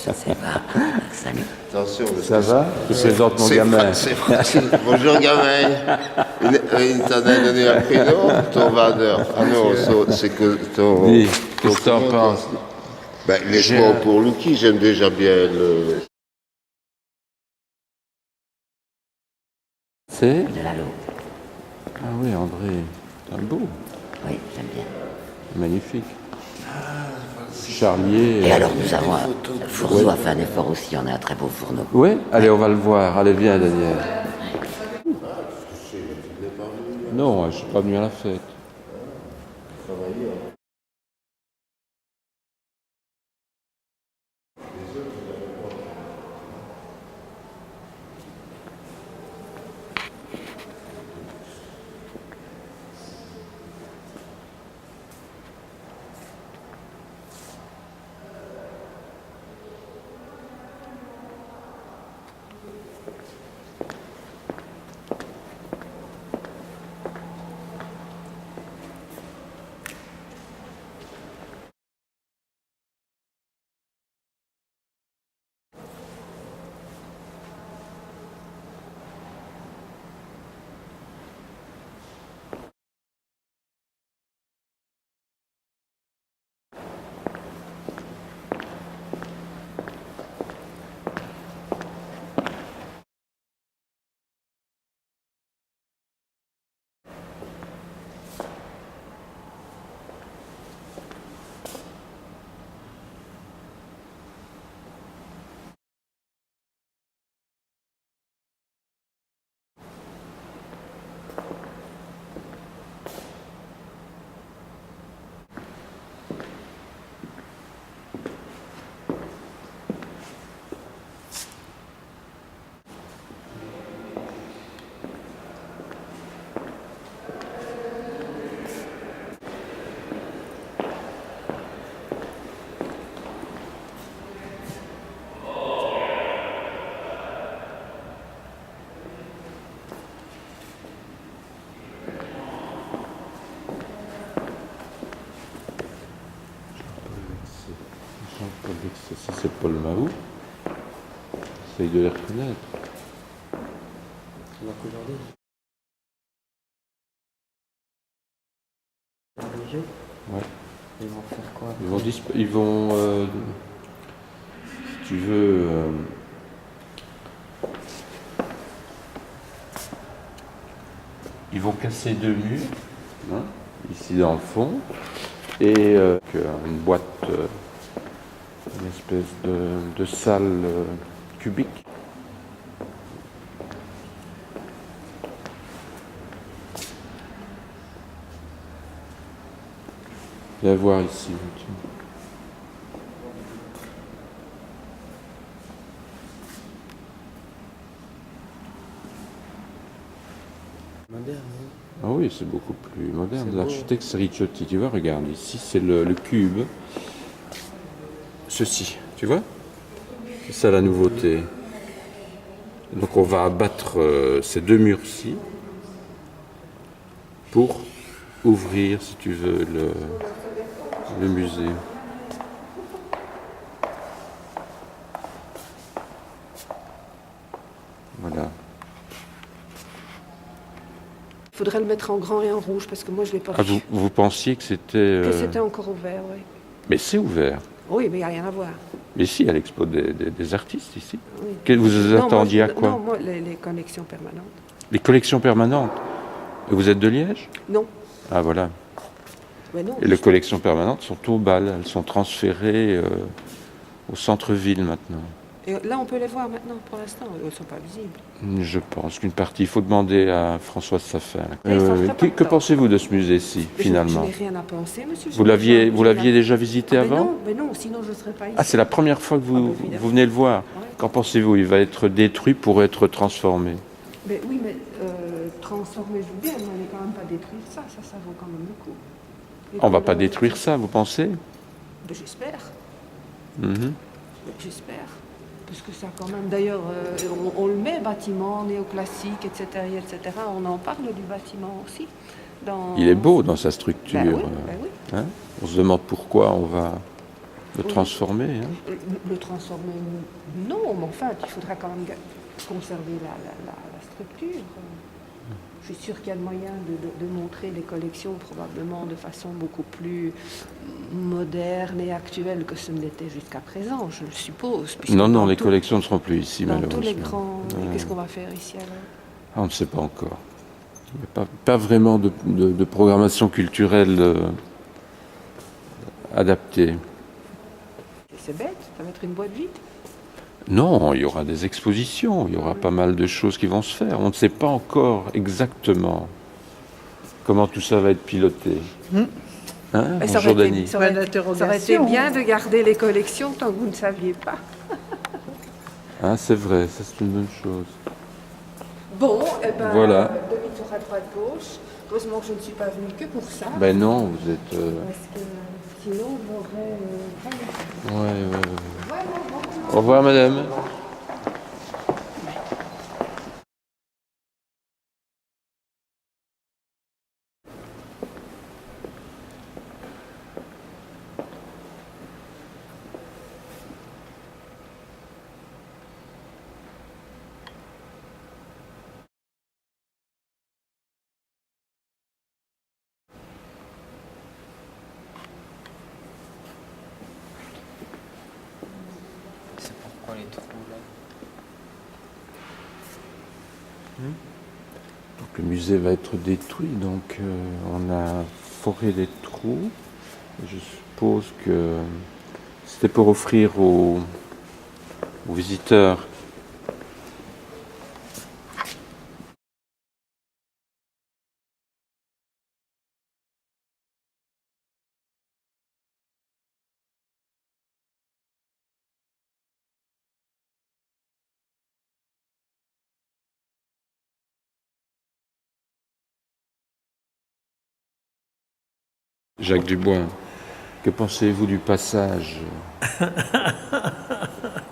Je sais pas. Salut. Attention, parce Ça que va? Tu présentes mon c'est gamin. c'est facile. Bonjour gamin. Il t'en a donné un prénom, ton vendeur. Ah non, c'est que ton... Dis, ton qu'est-ce que t'en comment, penses? Ben, laisse-moi pour Lucky, j'aime déjà bien le... C'est? De l'Allo. Ah oui, André. C'est un beau. Oui, j'aime bien. Magnifique. Charlier. Et alors, nous avons un fourneau à fait un effort aussi. On a un très beau fourneau. Oui, allez, on va le voir. Allez, viens, Daniel. Non, je ne suis pas venu à la fête. Ça, c'est Paul Mahou. Essaye de les reconnaître. Alors qu'aujourd'hui, religieux, Ouais. ils vont faire quoi? Ils vont si tu veux, ils vont casser deux murs, hein, ici dans le fond, et une boîte, une espèce de salle cubique. Viens voir ici. Moderne, hein? Ah oui, c'est beaucoup plus moderne. C'est beau. L'architecte, c'est Ricciotti. Tu vois, regarde, ici, c'est le cube. Ceci, tu vois? C'est ça la nouveauté. Donc on va abattre ces deux murs-ci pour ouvrir, si tu veux, le musée. Voilà. Il faudrait le mettre en grand et en rouge parce que moi je l'ai pas Ah, vu. vous pensiez que c'était... Que c'était encore ouvert, oui. Mais c'est ouvert. Oui, mais il n'y a rien à voir. Mais si, à l'expo des artistes ici. Oui. Vous vous Non, attendiez moi, à quoi? Non, moi, les connexions permanentes. Les collections permanentes. Et vous êtes de Liège? Non. Ah voilà. Mais non. Et les collections permanentes sont au bal. Elles sont transférées au centre-ville maintenant. Et là, on peut les voir maintenant, pour l'instant. Elles ne sont pas visibles. Je pense qu'une partie, il faut demander à Françoise Safin. Mais ça ferait pas Que de pensez-vous de ce musée-ci, Je finalement? n'ai rien à penser, monsieur. Vous l'aviez déjà visité avant? Mais non, sinon je ne serais pas ici. Ah, c'est la première fois que évidemment. vous venez le voir. Ouais. Qu'en pensez-vous? Il va être détruit pour être transformé. Mais oui, mais transformer, je veux bien, mais on n'est quand même pas détruire ça. Ça vaut quand même beaucoup. Et On ne va puis, pas détruire ça, vous pensez? Ben, j'espère. Mhm. J'espère. Parce que ça, quand même, d'ailleurs, on le met, bâtiment néoclassique, etc., etc. On en parle du bâtiment aussi. Il est beau dans sa structure. Ben oui, ben oui. Hein, on se demande pourquoi on va Le Oui. transformer, hein. Le transformer, non, mais enfin, il faudra quand même conserver la structure. Je suis sûre qu'il y a le moyen de montrer les collections probablement de façon beaucoup plus moderne et actuelle que ce ne l'était jusqu'à présent, je le suppose. puisque Non, dans les tout- collections ne seront plus ici, Dans malheureusement. tous les grands... Ouais. Qu'est-ce qu'on va faire ici alors? Ah, on ne sait pas encore. Il n'y a pas vraiment de programmation culturelle adaptée. C'est bête, ça va être une boîte vide. Non, il y aura des expositions, il y aura pas mal de choses qui vont se faire. On ne sait pas encore exactement comment tout ça va être piloté. Hein, Mais ça bonjour aurait été- Dany. ça aurait- Bonne interrogation. ça aurait été bien de garder les collections tant que vous ne saviez pas. Hein, c'est vrai, ça c'est une bonne chose. Bon, eh ben, Voilà. demi-tour à droite-gauche. Heureusement que je ne suis pas venue que pour ça. Ben non, vous êtes... Parce que sinon, on m'aurait vraiment... Ouais. Vraiment, vraiment. Au revoir madame. C'est pourquoi les trous là? Donc le musée va être détruit, donc on a foré des trous. Et je suppose que c'était pour offrir aux visiteurs Jacques Dubois. Que pensez-vous du passage?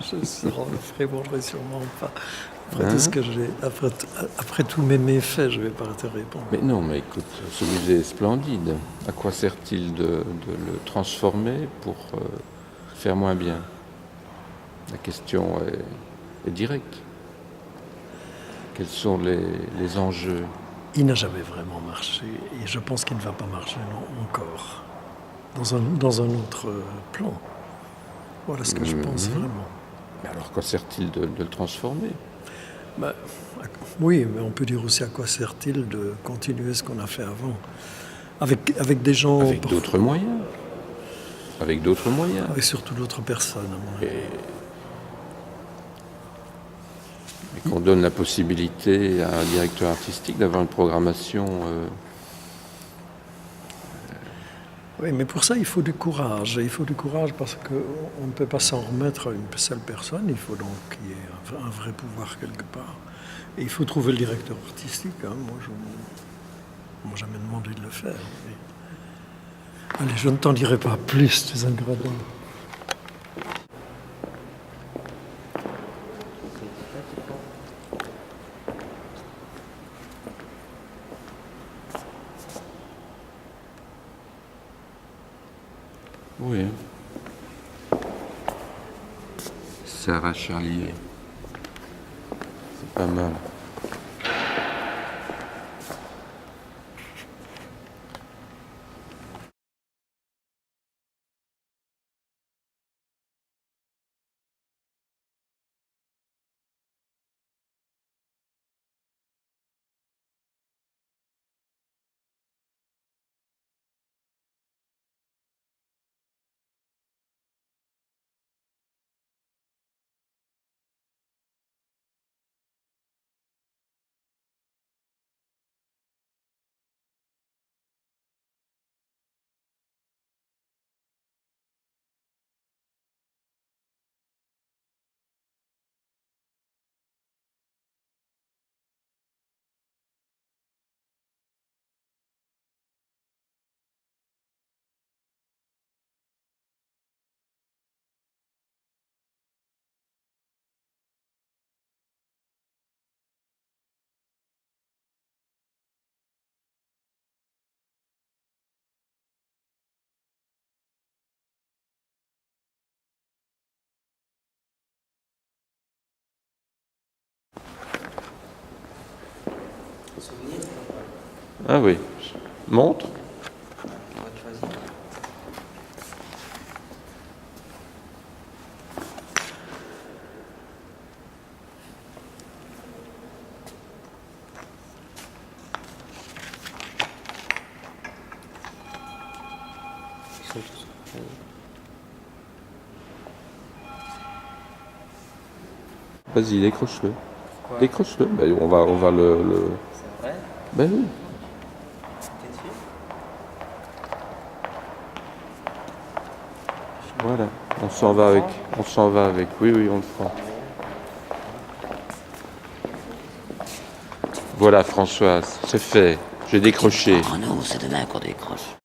Je ne répondrai sûrement pas. Après tout ce que j'ai, après tous mes méfaits, je ne vais pas te répondre. Mais non, mais écoute, ce musée est splendide. À quoi sert-il de le transformer pour faire moins bien? La question est directe. Quels sont les enjeux? Il n'a jamais vraiment marché et je pense qu'il ne va pas marcher encore. Dans un autre plan. Voilà ce que je pense vraiment. Mais alors, quoi sert-il de le transformer? Bah, oui, mais on peut dire aussi à quoi sert-il de continuer ce qu'on a fait avant. Avec des gens... Avec d'autres moyens. Avec d'autres moyens. Avec surtout d'autres personnes, à mon avis. Et qu'on donne la possibilité à un directeur artistique d'avoir une programmation... Oui, mais pour ça, il faut du courage. Il faut du courage parce qu'on ne peut pas s'en remettre à une seule personne. Il faut donc qu'il y ait un vrai pouvoir quelque part. Et il faut trouver le directeur artistique. Hein. Moi, je ne m'ai jamais demandé de le faire. Mais... Allez, je ne t'en dirai pas plus, tu es un gredin. Oui. Sarah Charlier. C'est pas mal. souvenir. Ah oui. Montre. On va choisir. Ils sont tous contents. Vas-y, décroche-le. Quoi? Décroche-le. Ben, on va le... C'est vrai? Ben oui. T'es sûr? Voilà. On s'en va avec. On s'en va avec. Oui, oui, on le prend. Voilà, Françoise, c'est fait. J'ai décroché. Oh non, c'est demain qu'on décroche.